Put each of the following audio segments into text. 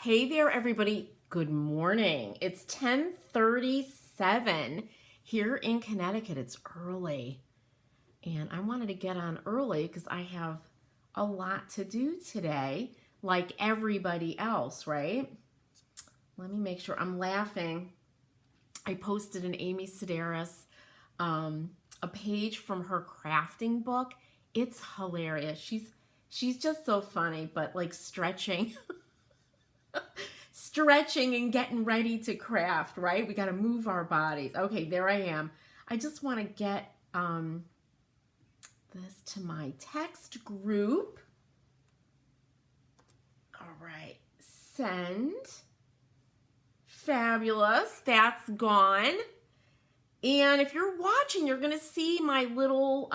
Hey there, everybody. Good morning. It's 10:37 here in Connecticut. It's early, and I wanted to get on early because I have a lot to do today, like everybody else, right? Let me make sure I'm laughing. I posted an Amy Sedaris, a page from her crafting book. It's hilarious. She's just so funny, but like stretching. Stretching and getting ready to craft, right? We got to move our bodies. Okay, there I am. I just want to get this to my text group. All right, send. Fabulous. That's gone. And if you're watching, you're going to see my little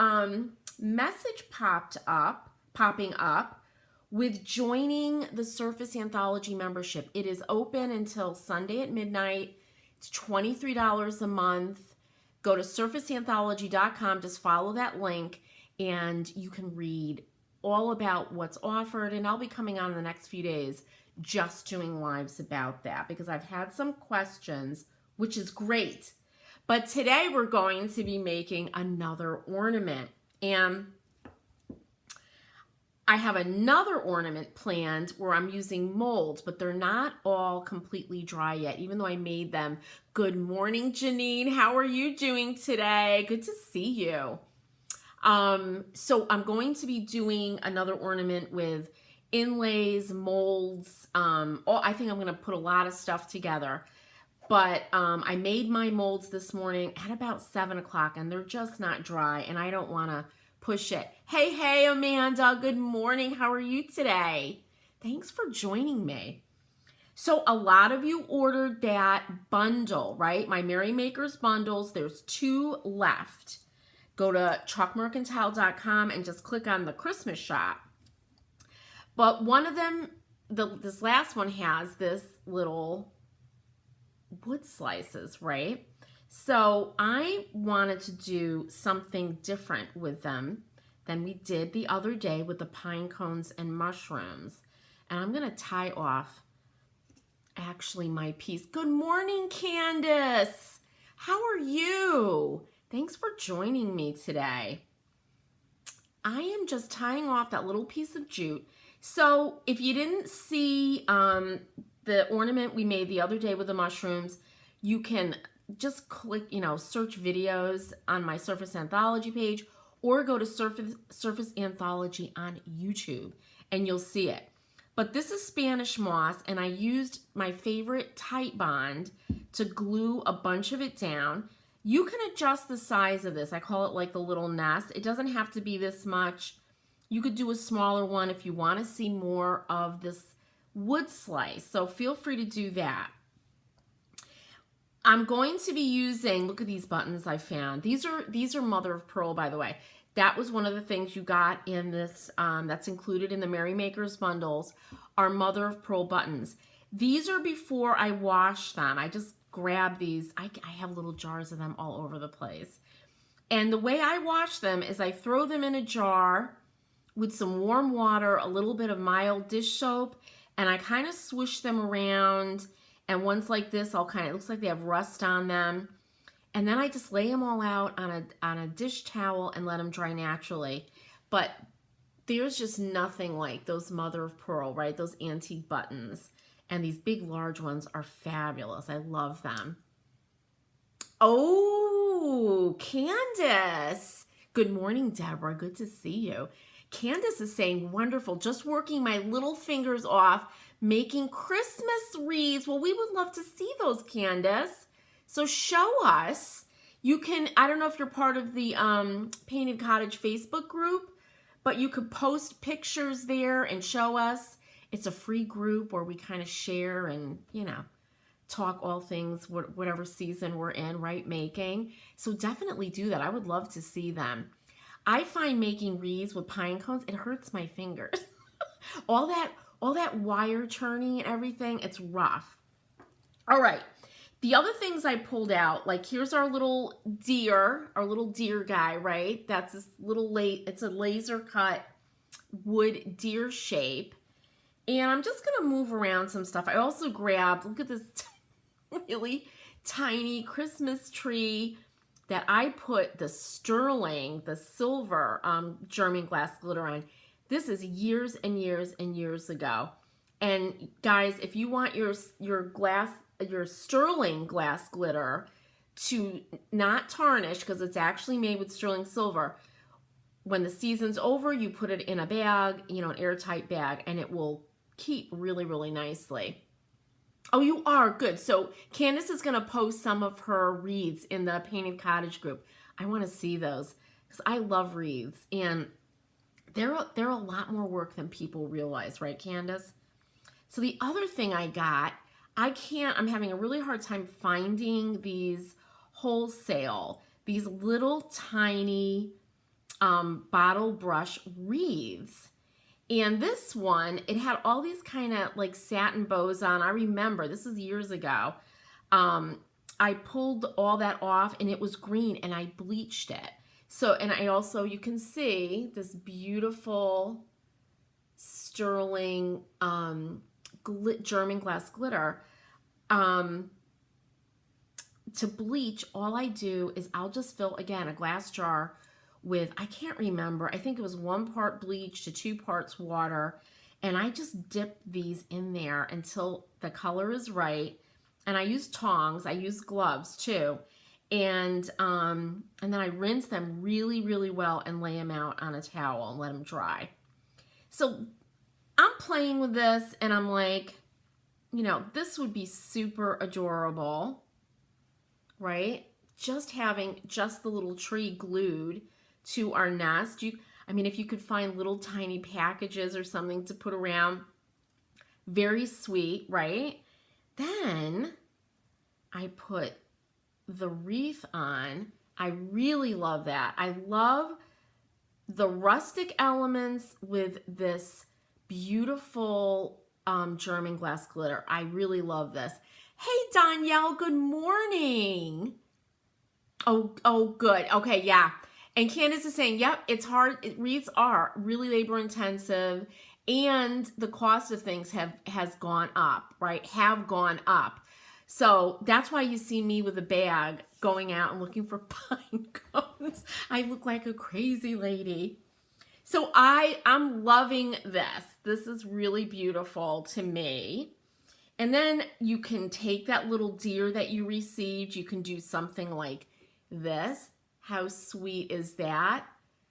message popping up with joining the Surface Anthology membership. It is open until Sunday at midnight. It's $23 a month. Go to surfaceanthology.com, just follow that link, and you can read all about what's offered. And I'll be coming on in the next few days just doing lives about that because I've had some questions, which is great. But today we're going to be making another ornament. And I have another ornament planned where I'm using molds, but they're not all completely dry yet, even though I made them. Good morning, Janine. How are you doing today? Good to see you. So I'm going to be doing another ornament with inlays, molds. I think I'm going to put a lot of stuff together. But I made my molds this morning at about 7 o'clock, and they're just not dry, and I don't want to push it. Hey, Amanda. Good morning. How are you today? Thanks for joining me. So a lot of you ordered that bundle, right? My Merry Makers bundles. There's 2 left. Go to chalkmercantile.com and just click on the Christmas shop. But one of them, this last one has this little wood slices, right? So I wanted to do something different with them than we did the other day with the pine cones and mushrooms. And I'm going to tie off actually my piece. Good morning, Candace. How are you? Thanks for joining me today. I am just tying off that little piece of jute. So if you didn't see the ornament we made the other day with the mushrooms, you can just click, search videos on my Surface Anthology page or go to Surface Anthology on YouTube and you'll see it. But this is Spanish moss, and I used my favorite Tight Bond to glue a bunch of it down. You can adjust the size of this. I call it like the little nest. It doesn't have to be this much. You could do a smaller one if you want to see more of this wood slice. So feel free to do that. I'm going to be using, look at these buttons I found. These are mother of pearl, by the way. That was one of the things you got in this, that's included in the Merry Makers bundles, are mother of pearl buttons. These are before I wash them. I just grab these. I have little jars of them all over the place. And the way I wash them is I throw them in a jar with some warm water, a little bit of mild dish soap, and I kind of swish them around. And ones like this, it looks like they have rust on them. And then I just lay them all out on a dish towel and let them dry naturally. But there's just nothing like those mother of pearl, right? Those antique buttons. And these big, large ones are fabulous. I love them. Oh, Candace. Good morning, Deborah. Good to see you. Candace is saying, wonderful, just working my little fingers off, making Christmas wreaths. Well, we would love to see those, Candace. So show us. You can, I don't know if you're part of the Painted Cottage Facebook group, but you could post pictures there and show us. It's a free group where we kind of share and, talk all things, whatever season we're in, right, making. So definitely do that. I would love to see them. I find making wreaths with pine cones, it hurts my fingers. all that wire turning and everything, it's rough. All right. The other things I pulled out, like here's our little deer guy, right? That's this little it's a laser cut wood deer shape. And I'm just going to move around some stuff. I also grabbed, look at this really tiny Christmas tree that I put the sterling, the silver German glass glitter on. This is years and years and years ago. And guys, if you want your sterling glass glitter to not tarnish, because it's actually made with sterling silver, when the season's over, you put it in a bag, you know, an airtight bag, and it will keep really, really nicely. Oh, you are? Good. So Candace is going to post some of her wreaths in the Painted Cottage group. I want to see those because I love wreaths. And they're a lot more work than people realize, right, Candace? So the other thing I got, I'm having a really hard time finding these wholesale, these little tiny bottle brush wreaths. And this one, it had all these kind of like satin bows on. I remember, this is years ago. I pulled all that off and it was green and I bleached it. So, and I also, you can see this beautiful sterling German glass glitter. To bleach, all I do is I'll just fill, again, a glass jar with, I can't remember, I think it was 1 part bleach to 2 parts water, and I just dip these in there until the color is right. And I use tongs, I use gloves too, and then I rinse them really, really well and lay them out on a towel and let them dry. So I'm playing with this and I'm like, you know, this would be super adorable, right? Just having just the little tree glued to our nest. I mean, if you could find little tiny packages or something to put around, very sweet, right? Then I put the wreath on. I really love that. I love the rustic elements with this beautiful German glass glitter. I really love this. Hey, Danielle, good morning. Oh, good. Okay, yeah. And Candace is saying, yep, it's hard. Wreaths are really labor intensive, and the cost of things has gone up, right? Have gone up. So that's why you see me with a bag going out and looking for pine cones. I look like a crazy lady. So I'm loving this. This is really beautiful to me. And then you can take that little deer that you received. You can do something like this. How sweet is that?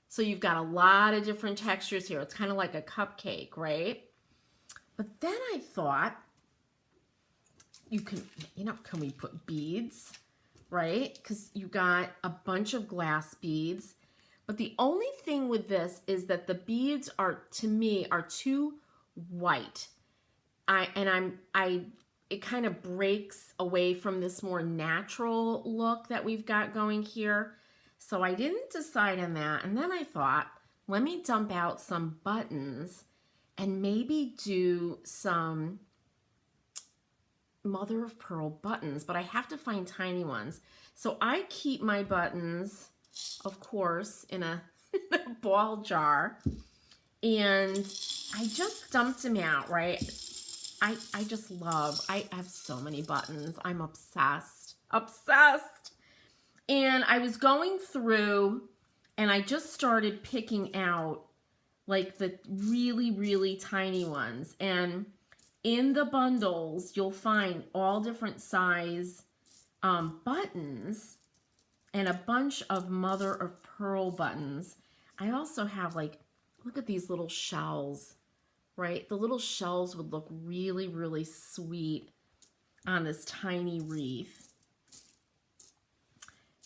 So you've got a lot of different textures here. It's kind of like a cupcake, right? But then I thought you can, can we put beads, right? Because you got a bunch of glass beads. But the only thing with this is that the beads are, to me, are too white. It kind of breaks away from this more natural look that we've got going here. So I didn't decide on that. And then I thought, let me dump out some buttons and maybe do some mother of pearl buttons, but I have to find tiny ones. So I keep my buttons, of course, in a ball jar, and I just dumped them out, right? I just love, I have so many buttons. I'm obsessed. And I was going through and I just started picking out like the really, really tiny ones. And in the bundles, you'll find all different size buttons and a bunch of mother of pearl buttons. I also have like, look at these little shells, right? The little shells would look really, really sweet on this tiny wreath.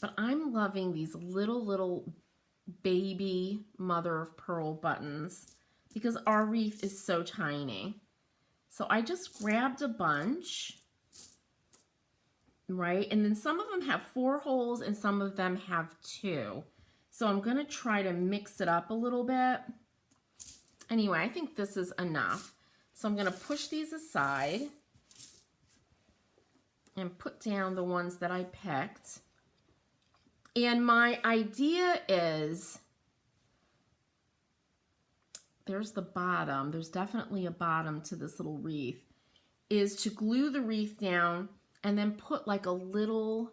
But I'm loving these little baby mother of pearl buttons because our wreath is so tiny. So I just grabbed a bunch, right? And then some of them have 4 holes and some of them have 2. So I'm going to try to mix it up a little bit. Anyway, I think this is enough. So I'm going to push these aside and put down the ones that I picked. And my idea is there's the bottom. There's definitely a bottom to this little wreath. Is to glue the wreath down and then put like a little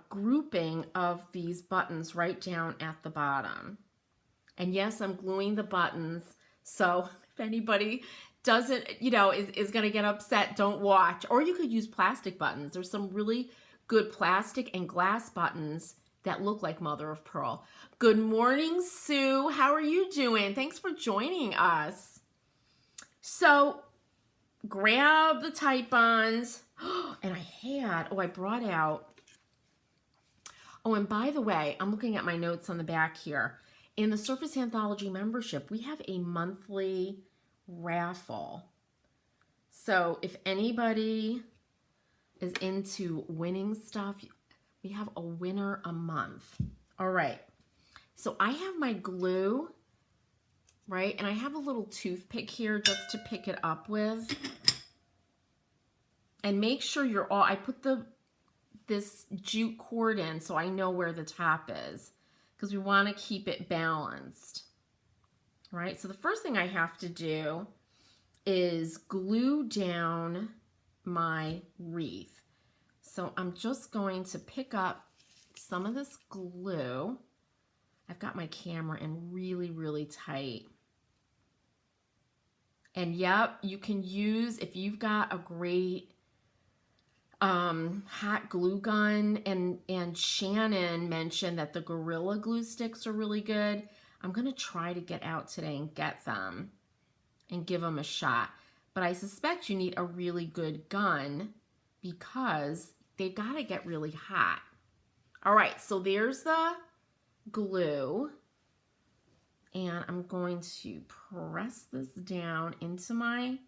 grouping of these buttons right down at the bottom. And yes, I'm gluing the buttons. So if anybody doesn't, is going to get upset, don't watch. Or you could use plastic buttons. There's some really good plastic and glass buttons that look like mother of pearl. Good morning, Sue. How are you doing? Thanks for joining us. So grab the tight bonds. And I brought out, and by the way, I'm looking at my notes on the back here. In the Surface Anthology membership, we have a monthly raffle. So if anybody is into winning stuff, we have a winner a month. All right. So I have my glue, right? And I have a little toothpick here just to pick it up with. And make sure I put this jute cord in so I know where the top is, because we want to keep it balanced. All right, so the first thing I have to do is glue down my wreath. So I'm just going to pick up some of this glue. I've got my camera in really, really tight. And yep, you can use, if you've got a great hot glue gun, and Shannon mentioned that the Gorilla Glue sticks are really good. I'm going to try to get out today and get them and give them a shot. But I suspect you need a really good gun because they've got to get really hot. All right, so there's the glue. And I'm going to press this down into my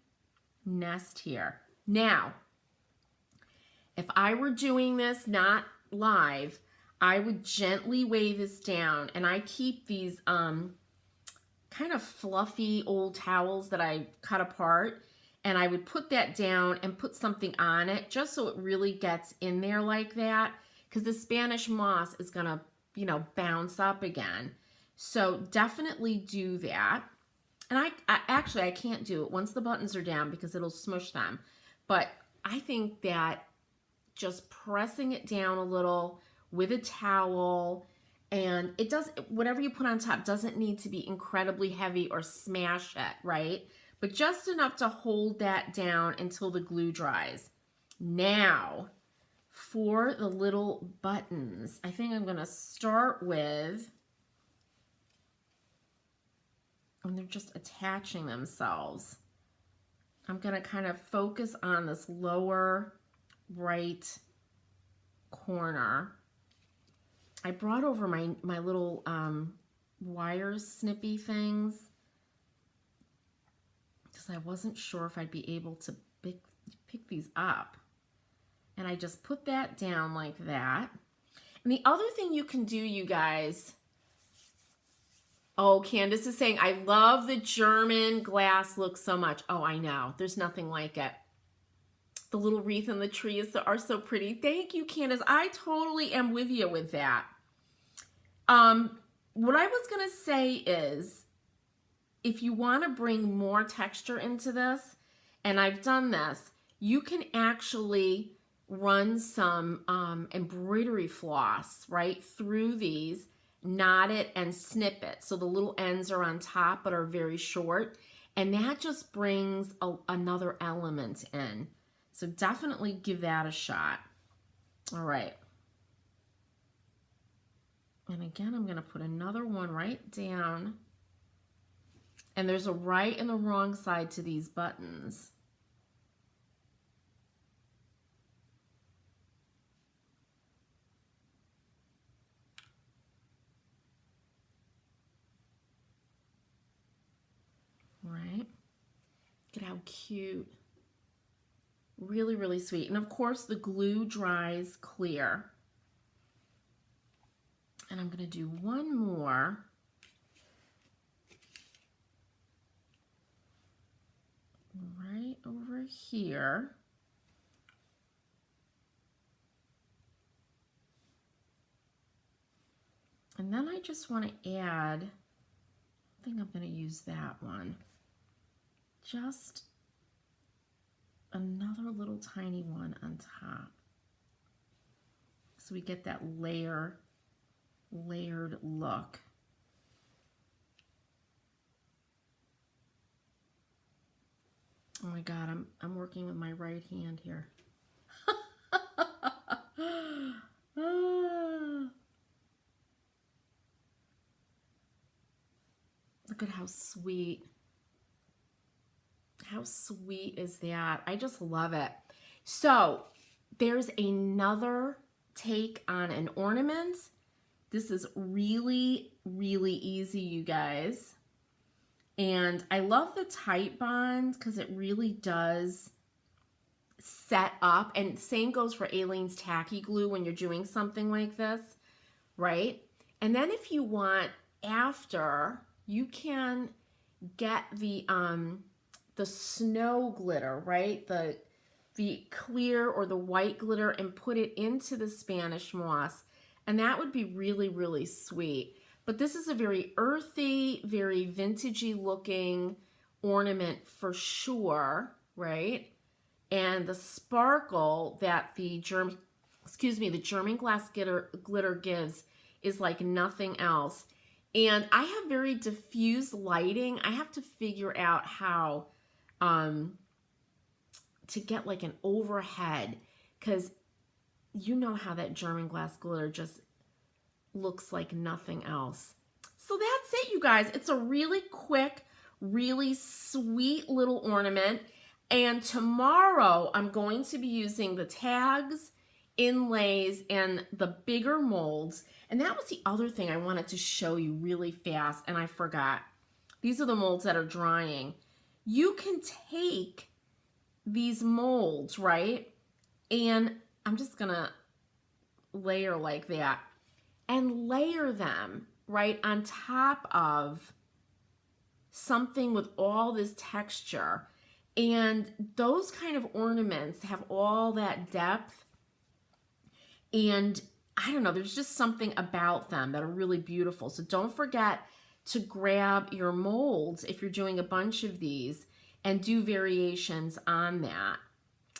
nest here. Now, if I were doing this not live, I would gently weigh this down, and I keep these kind of fluffy old towels that I cut apart, and I would put that down and put something on it just so it really gets in there like that, because the Spanish moss is gonna, bounce up again. So definitely do that. And I actually, I can't do it once the buttons are down because it'll smush them. But I think that just pressing it down a little with a towel, and it does, whatever you put on top doesn't need to be incredibly heavy or smash it, right? But just enough to hold that down until the glue dries. Now, for the little buttons, I think I'm going to start with, and they're just attaching themselves. I'm going to kind of focus on this lower right corner. I brought over my little wire snippy things because I wasn't sure if I'd be able to pick these up. And I just put that down like that. And the other thing you can do, you guys, oh, Candace is saying, I love the German glass look so much. Oh, I know. There's nothing like it. The little wreath and the tree are so pretty. Thank you, Candace. I totally am with you with that. What I was going to say is, if you want to bring more texture into this, and I've done this, you can actually run some embroidery floss right through these, knot it and snip it. So the little ends are on top but are very short. And that just brings another element in. So definitely give that a shot. All right. And again, I'm going to put another one right down. And there's a right and the wrong side to these buttons. Right? Look at how cute. Really, really sweet. And of course, the glue dries clear. And I'm going to do one more. Right over here. And then I just want to add think I'm going to use that one. Just another little tiny one on top. So we get that layered look. Oh my God, I'm working with my right hand here. Look at how sweet. How sweet is that? I just love it. So there's another take on an ornament. This is really, really easy, you guys. And I love the tight bond because it really does set up. And same goes for Aleene's tacky glue when you're doing something like this, right? And then if you want after, you can get the snow glitter, right? The clear or the white glitter and put it into the Spanish moss. And that would be really, really sweet. But this is a very earthy, very vintagey looking ornament for sure, right? And the sparkle that the German glass glitter gives is like nothing else. And I have very diffuse lighting. I have to figure out how to get like an overhead, because you know how that German glass glitter just looks like nothing else. So that's it, you guys. It's a really quick, really sweet little ornament. And tomorrow I'm going to be using the tags, inlays, and the bigger molds. And that was the other thing I wanted to show you really fast, and I forgot. These are the molds that are drying. You can take these molds, right? And I'm just gonna layer like that and layer them right on top of something with all this texture. And those kind of ornaments have all that depth, and I don't know, there's just something about them that are really beautiful. So don't forget to grab your molds if you're doing a bunch of these and do variations on that.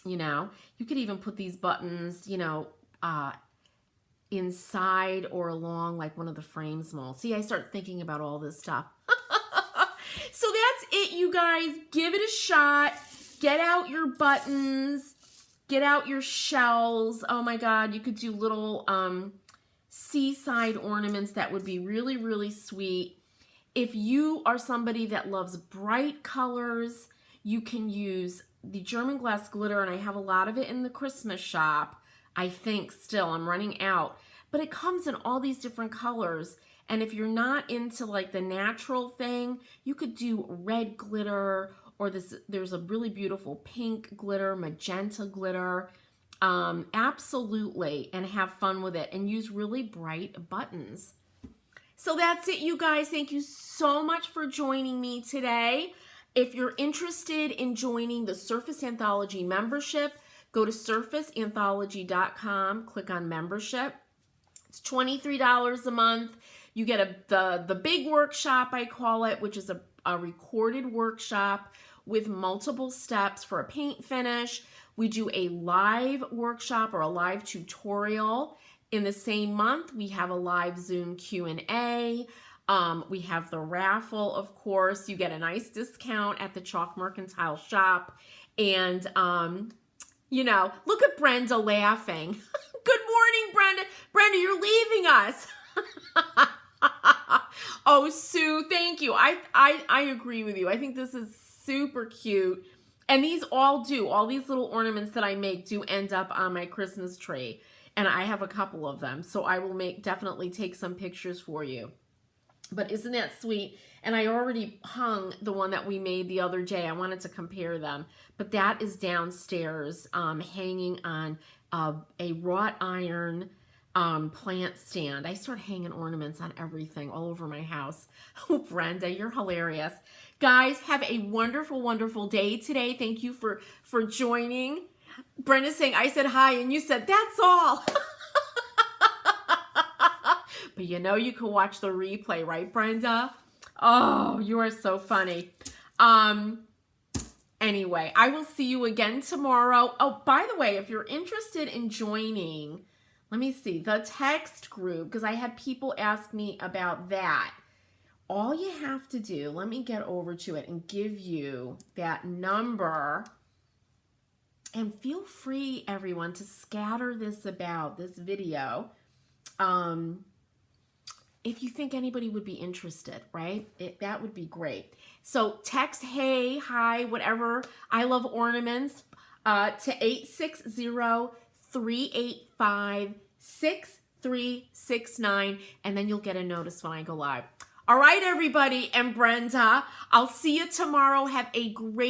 You know, you could even put these buttons, you know, inside or along like one of the frames molds. See, I start thinking about all this stuff. So that's it, you guys. Give it a shot. Get out your buttons. Get out your shells. Oh my God, you could do little seaside ornaments that would be really, really sweet. If you are somebody that loves bright colors, you can use the German glass glitter, and I have a lot of it in the Christmas shop. I think still, I'm running out. But it comes in all these different colors. And if you're not into like the natural thing, you could do red glitter, or there's a really beautiful pink glitter, magenta glitter. Absolutely, and have fun with it and use really bright buttons. So that's it, you guys. Thank you so much for joining me today. If you're interested in joining the Surface Anthology membership, go to surfaceanthology.com, click on membership. It's $23 a month. You get the big workshop, I call it, which is a recorded workshop with multiple steps for a paint finish. We do a live workshop or a live tutorial. In the same month, we have a live Zoom Q&A. We have the raffle, of course. You get a nice discount at the Chalk Mercantile shop. And, you know, look at Brenda laughing. Good morning, Brenda. Brenda, you're leaving us. Oh, Sue, thank you. I agree with you. I think this is super cute. And these all these little ornaments that I make do end up on my Christmas tree. And I have a couple of them. So I will definitely take some pictures for you. But isn't that sweet? And I already hung the one that we made the other day. I wanted to compare them. But that is downstairs hanging on a wrought iron plant stand. I start hanging ornaments on everything all over my house. Oh, Brenda, you're hilarious. Guys, have a wonderful, wonderful day today. Thank you for joining. Brenda's saying, I said hi, and you said, that's all. But you know you can watch the replay, right, Brenda? Oh, you are so funny. Anyway, I will see you again tomorrow. Oh, by the way, if you're interested in joining, let me see, the text group, because I had people ask me about that. All you have to do, let me get over to it and give you that number. And feel free, everyone, to scatter this about, this video. If you think anybody would be interested, right? That would be great. So text hey, hi, whatever, I love ornaments, to 860-385-6369, and then you'll get a notice when I go live. All right, everybody, and Brenda, I'll see you tomorrow. Have a great